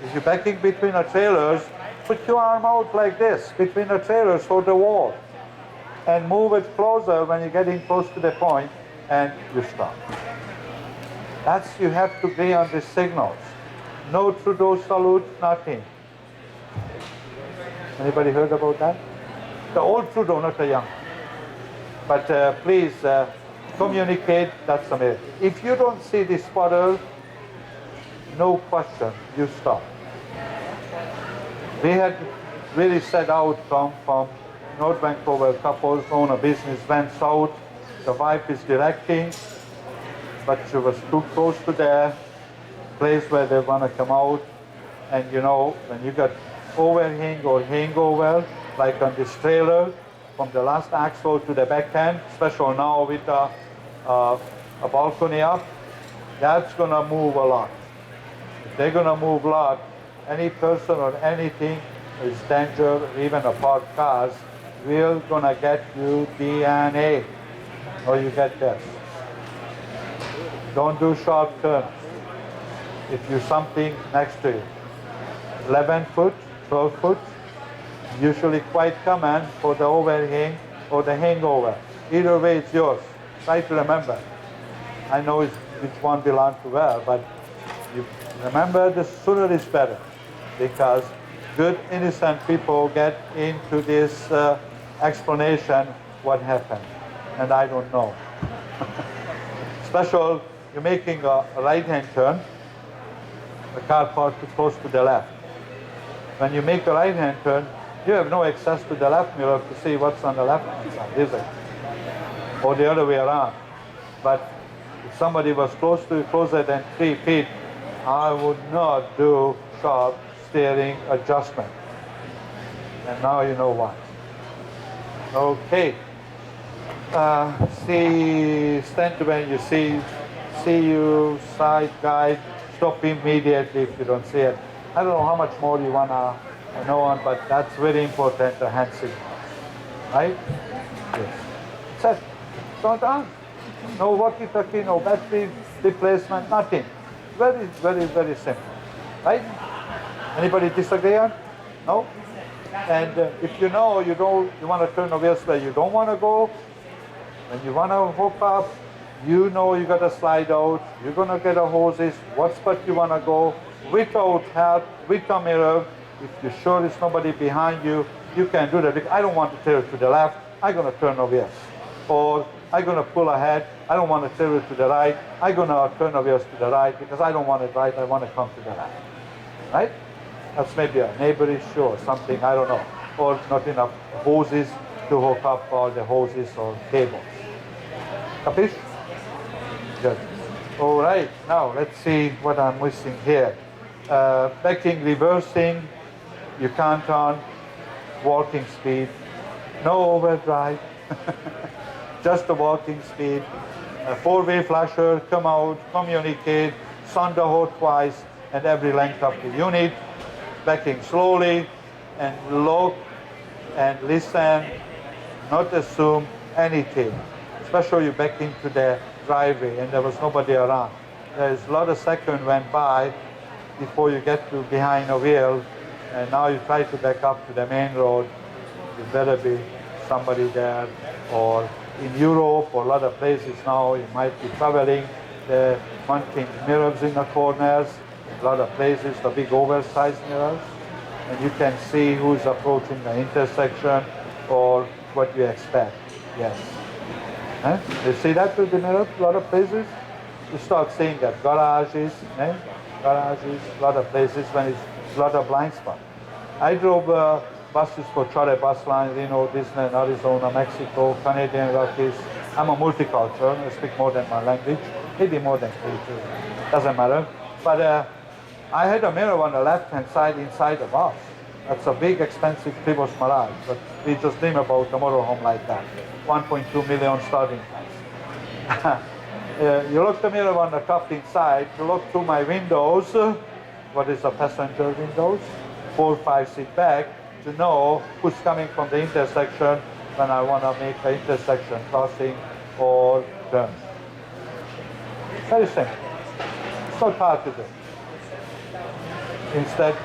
S3: If you're backing between the trailers, put your arm out like this, between the trailers or the wall. And move it closer when you're getting close to the point, and you stop. That's, you have to be on the signals. No Trudeau salute, nothing. Anybody heard about that? The old Trudeau, not the young. But please communicate, that's amazing. If you don't see the spotter, no question, you stop. We had really set out from North Vancouver couples own a business, went south. The wife is directing, but she was too close to the place where they want to come out. And you know, when you got overhang or hangover, like on this trailer, from the last axle to the backhand, especially now with a balcony up, that's going to move a lot. If they're going to move a lot, any person or anything is danger, even a parked cars, we're going to get you DNA, or you get this. Don't do sharp turns. If you something next to you, 11 foot, 12 foot, usually quite common for the overhang or the hangover. Either way, it's yours. Try to remember. I know which one belongs to where, but you remember, the sooner is better, because good, innocent people get into this explanation what happened, and I don't know. Special, you're making a right-hand turn, the car parked too close to the left. When you make a right-hand turn, you have no access to the left mirror to see what's on the left-hand side, is it? Or the other way around. But if somebody was closer than 3 feet, I would not do sharp steering adjustment. And now you know why. Okay. Stand when you see you, side guide, stop immediately if you don't see it. I don't know how much more you want to know on, but that's very important, the hand signal. Right? Yes. Set. Don't on. No walkie-talkie, no battery replacement, nothing. Very, very, very simple. Right? Anybody disagree on? No? And if you know you want to turn the wheels where you don't want to go, when you want to hook up, you know you got to slide out, you're going to get a hoses, what spot you want to go, without help, with a mirror. If you're sure there's nobody behind you, you can do that. Because I don't want to turn to the left, I'm going to turn the wheels. Or I'm going to pull ahead, I don't want to turn it to the right, I'm going to turn the wheels to the right because I don't want it right, I want to come to the left. right? That's maybe a neighbor issue or something, I don't know. Or not enough hoses to hook up all the hoses or cables. Capish? Good. All right, now let's see what I'm missing here. Backing, reversing, you can't turn, walking speed, no overdrive, just the walking speed. A four-way flasher, come out, communicate, Sonderhot twice, and every length of the unit. Backing slowly, and look, and listen, not assume anything. Especially you back into the driveway and there was nobody around. There's a lot of seconds went by before you get to behind a wheel, and now you try to back up to the main road. There better be somebody there. Or in Europe or a lot of places now, you might be traveling, they're mounting mirrors in the corners. A lot of places, the big oversized mirrors, and you can see who's approaching the intersection or what you expect. Yes. Eh? You see that with the mirror? A lot of places. You start seeing that garages, garages, a lot of places when it's a lot of blind spot. I drove buses for Chore Bus Line, Reno, Disney, Arizona, Mexico, Canadian Rockies. I'm a multicultural. I speak more than my language, maybe more than three too. Doesn't matter. But I had a mirror on the left-hand side inside the bus. That's a big, expensive Tribos Mirage, but we just dream about a motorhome like that. 1.2 million starting price. You look the mirror on the top inside, you look through my windows, what is the passenger windows, 4 or 5 seat back, to know who's coming from the intersection when I want to make an intersection crossing or turn. Very simple. It's not hard to do. Instead,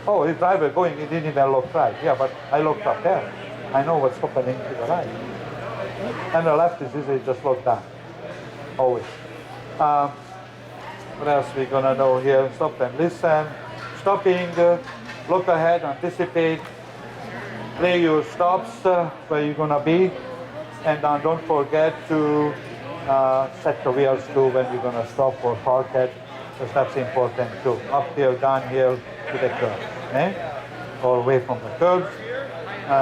S3: oh, the driver going, he didn't even look right. Yeah, but I looked up there. I know what's happening to the right. And the left is easy, just look down. Always. What else we gonna know here? Stop and listen. Stopping, look ahead, anticipate. Play your stops where you're gonna be. And don't forget to set the wheels too when you're gonna stop or park it, because that's important too. Uphill, downhill, to the curb, or away from the curbs.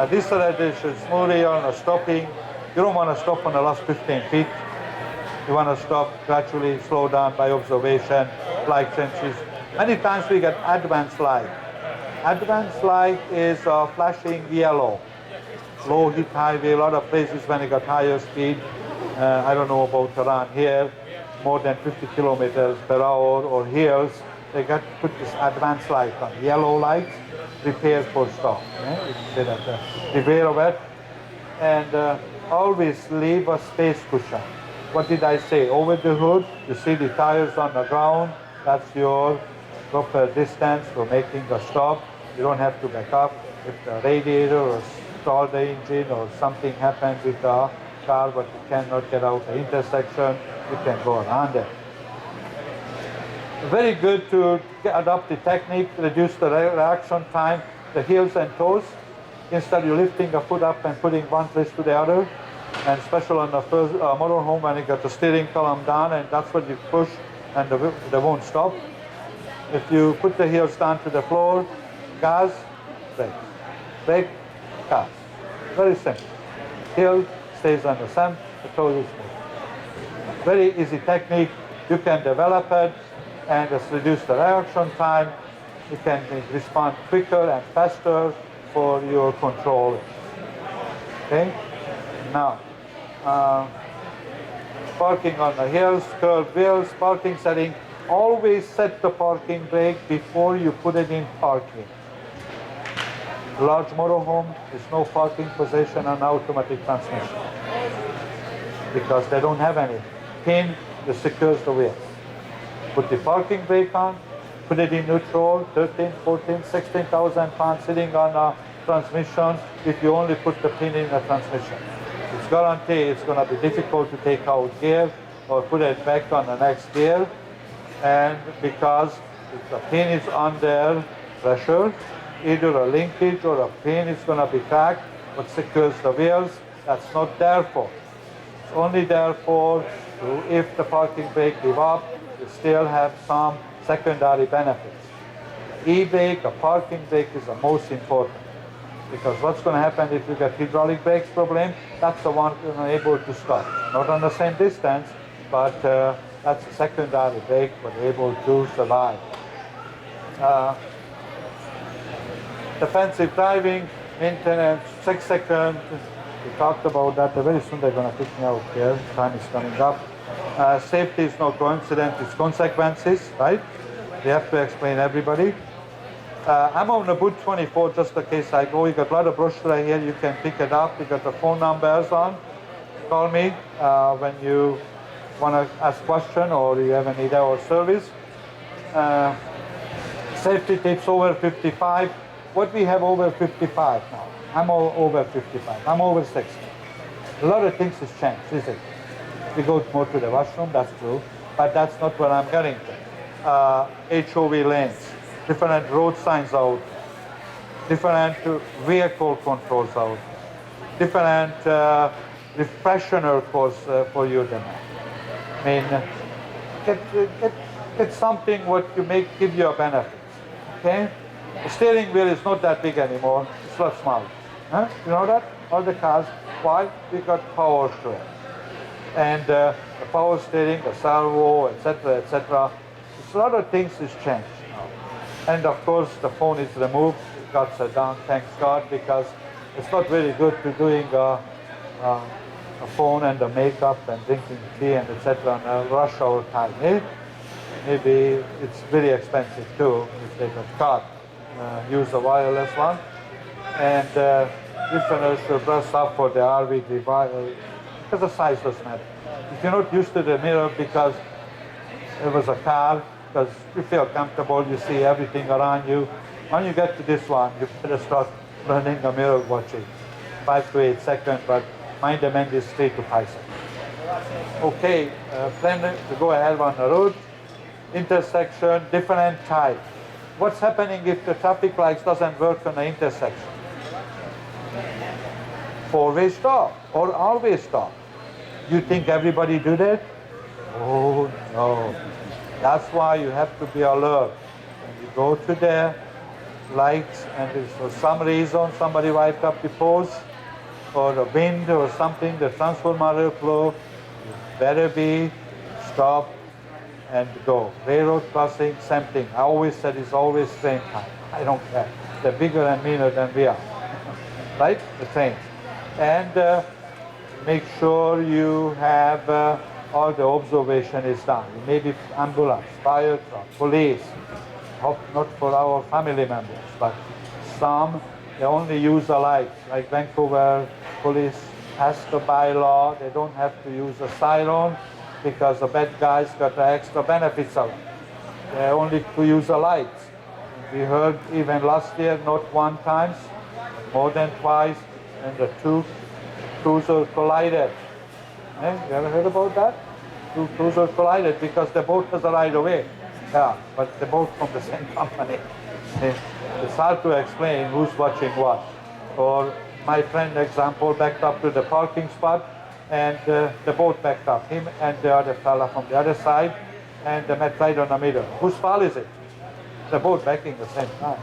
S3: Deceleration smoothly on stopping. You don't want to stop on the last 15 feet. You want to stop gradually, slow down by observation, light changes. Many times we get advanced light. Advanced light is flashing yellow. Low heat highway, a lot of places when you got higher speed, I don't know about around here, more than 50 kilometers per hour or hills, they got to put this advanced light on. Yellow light, prepare for stop. Beware of it. And always leave a space cushion. What did I say? Over the hood, you see the tires on the ground. That's your proper distance for making a stop. You don't have to back up. If the radiator or stall the engine or something happens with the car, but you cannot get out the intersection, you can go around it. Very good to adopt the technique, reduce the reaction time, the heels and toes. Instead of lifting a foot up and putting one place to the other, and especially on the first motorhome when you got the steering column down and that's what you push and they won't stop. If you put the heels down to the floor, gas, brake, brake, gas. Very simple. Heel stays on the sand, the toe is moving. Very easy technique. You can develop it and just reduce the reaction time. You can respond quicker and faster for your control. Okay? Now, parking on the hills, curved wheels, parking setting. Always set the parking brake before you put it in parking. Large motorhome, there's no parking position on automatic transmission because they don't have any pin that secures the wheels. Put the parking brake on, put it in neutral, 13, 14, 16,000 pounds sitting on a transmission if you only put the pin in the transmission. It's guaranteed it's going to be difficult to take out gear or put it back on the next gear, and because if the pin is under pressure, either a linkage or a pin is going to be cracked, what secures the wheels, that's not there for. It's only there for if the parking brake give up, you still have some secondary benefits. E-brake, a parking brake is the most important. Because what's going to happen if you get hydraulic brakes problem? That's the one you're able to stop. Not on the same distance, but that's a secondary brake, but able to survive. Defensive driving, maintenance, 6 seconds. We talked about that. Very soon they're going to pick me out here. Time is coming up. Safety is no coincidence, it's consequences, right? We have to explain everybody. I'm on the boot 24 just in case I go. You got a lot of brochure here. You can pick it up. You got the phone numbers on. Call me when you want to ask question or you have a need our service. Safety tips over 55. What we have over 55 now? I'm over 55. I'm over 60. A lot of things has changed, is it? We go more to the washroom, that's true. But that's not where I'm getting to. HOV lanes, different road signs out, different vehicle controls out, different refreshener course for you then. I mean, get something what you give you a benefit, okay? The steering wheel is not that big anymore, it's a lot smaller. Huh? You know that? All the cars, why? We got power to it. And the power steering, the servo, etc., etc. A lot of things has changed now. And of course, the phone is removed, it got shut down, thanks God, because it's not very good to doing a phone and the makeup and drinking tea and etc. on a rush hour time. Eh? Maybe it's very expensive too if they got caught. Use a wireless one. And listeners should dress up for the RV device because the size doesn't matter. If you're not used to the mirror because it was a car, because you feel comfortable, you see everything around you. When you get to this one, you better start running the mirror watching. 5 to 8 seconds, but mind the man is 3 to 5 seconds. Okay, plan to go ahead on the road. Intersection, different type. What's happening if the traffic lights doesn't work on the intersection? 4-way stop or all-way stop. You think everybody do that? Oh no. That's why you have to be alert. When you go to the lights and for some reason somebody wiped up the post or the wind or something, the transformer flow, you better be stop and go. Railroad crossing, same thing. I always said it's always train time. I don't care. They're bigger and meaner than we are. Right? The trains. And make sure you have all the observation is done. Maybe ambulance, fire truck, police. Hope not for our family members, but some, they only use a light. Like Vancouver police has to by law, they don't have to use a siren because the bad guys got the extra benefits of it. They only to use a light. We heard even last year, not one time, more than twice, and the two cruisers collided. You ever heard about that? 2 cruisers collided because the boat has a right away. Yeah, but they're both from the same company. It's hard to explain who's watching what. Or my friend example backed up to the parking spot and the boat backed up. Him and the other fella from the other side and they met right on the middle. Whose fault is it? The boat backing at the same time.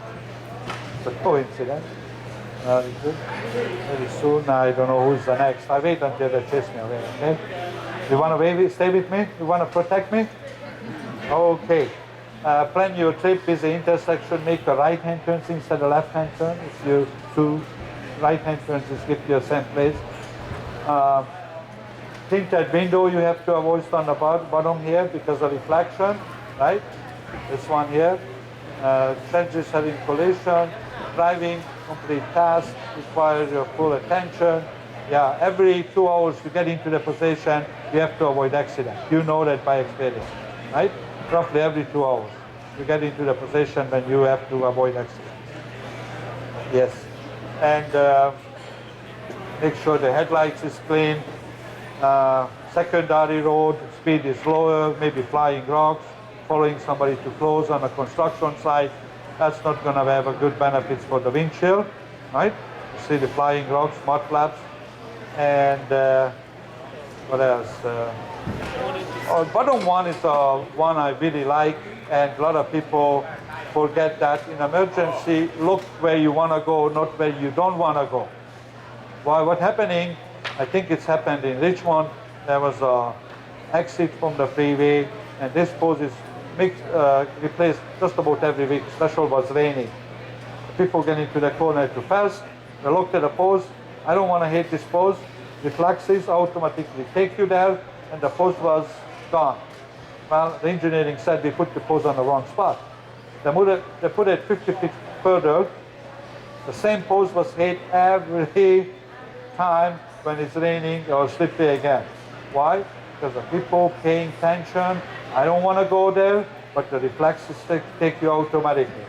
S3: It's a coincidence. Very good. Very soon, I don't know who's the next. I wait until they chase me away, okay? You want to stay with me? You want to protect me? Okay. Plan your trip with the intersection. Make a right-hand turn instead of left-hand turn. If you two right-hand turns, just get to the same place. Tinted window you have to avoid on the bottom here because of reflection, right? This one here. Changes having collision. Driving, complete task, requires your full attention. Yeah, every 2 hours you get into the position, you have to avoid accident. You know that by experience, right? Roughly every 2 hours, you get into the position when you have to avoid accidents. Yes, and make sure the headlights is clean. Secondary road, speed is lower, maybe flying rocks, following somebody too close on a construction site. That's not going to have a good benefits for the windshield, right? You see the flying rocks, mud flaps, and what else? Bottom one is one I really like, and a lot of people forget that in emergency, look where you want to go, not where you don't want to go. Why? What's happening? I think it's happened in Richmond. There was a exit from the freeway, and this pose is replaced just about every week. Special was raining. People get into the corner too fast. They looked at the pose. I don't want to hit this pose. Reflexes automatically take you there, and the pose was gone. Well, the engineering said we put the pose on the wrong spot. They put it 50 feet further. The same pose was hit every time when it's raining or slippery again. Why? Because the people paying attention. I don't want to go there, but the reflexes take you automatically.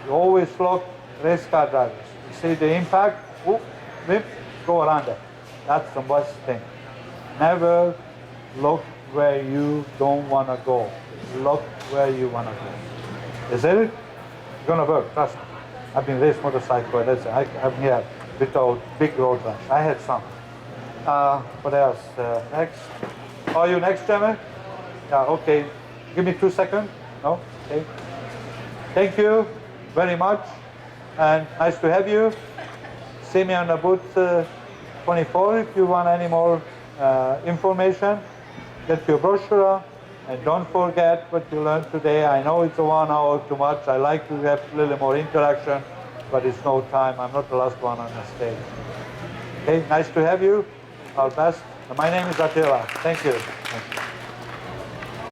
S3: You always look, race car drivers. You see the impact, whoop, whip, go around it. That's the worst thing. Never look where you don't want to go. Look where you want to go. Is it? It's going to work, trust me. I've been race motorcycle, I'm here without big road rash. I had some. What else? Next. Are you next, Gemma? Yeah, okay. Give me 2 seconds. No? Okay. Thank you very much. And nice to have you. See me on the booth 24 if you want any more information. Get your brochure. And don't forget what you learned today. I know it's a 1 hour too much. I like to have a little more interaction, but it's no time. I'm not the last one on the stage. Okay, nice to have you. All best. My name is Attila. Thank you. Thank you.